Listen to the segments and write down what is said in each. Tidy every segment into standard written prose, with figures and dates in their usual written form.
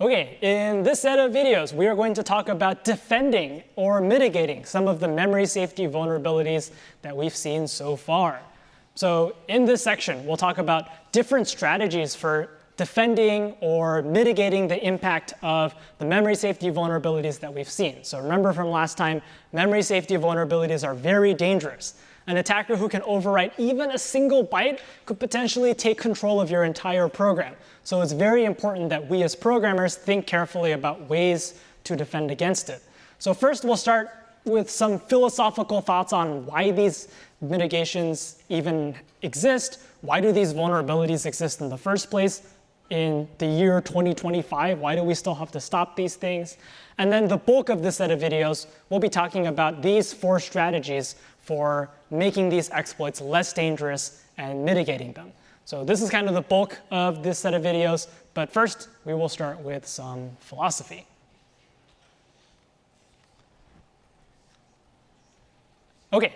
Okay, in this set of videos, we are going to talk about defending or mitigating some of the memory safety vulnerabilities that we've seen so far. So in this section, we'll talk about different strategies for defending or mitigating the impact of the memory safety vulnerabilities that we've seen. So remember from last time, memory safety vulnerabilities are very dangerous. An attacker who can overwrite even a single byte could potentially take control of your entire program. So it's very important that we as programmers think carefully about ways to defend against it. So first we'll start with some philosophical thoughts on why these mitigations even exist. Why do these vulnerabilities exist in the first place? In the year 2025, why do we still have to stop these things? And then the bulk of this set of videos, we'll be talking about these 4 strategies for making these exploits less dangerous and mitigating them. So this is kind of the bulk of this set of videos, but first we will start with some philosophy. Okay,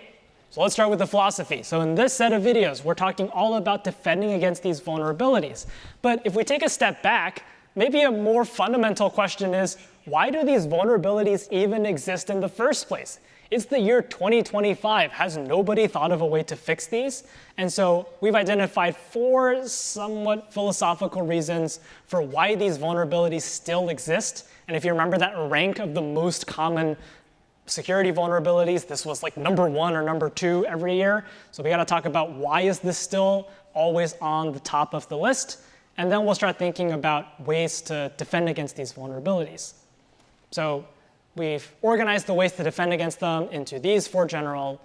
so let's start with the philosophy. So in this set of videos, we're talking all about defending against these vulnerabilities. But if we take a step back, maybe a more fundamental question is, why do these vulnerabilities even exist in the first place? It's the year 2025. Has nobody thought of a way to fix these? And so we've identified 4 somewhat philosophical reasons for why these vulnerabilities still exist. And if you remember that rank of the most common security vulnerabilities, this was like number 1 or number 2 every year. So we got to talk about why is this still always on the top of the list? And then we'll start thinking about ways to defend against these vulnerabilities. So we've organized the ways to defend against them into these 4 general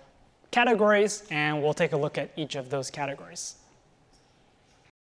categories, and we'll take a look at each of those categories.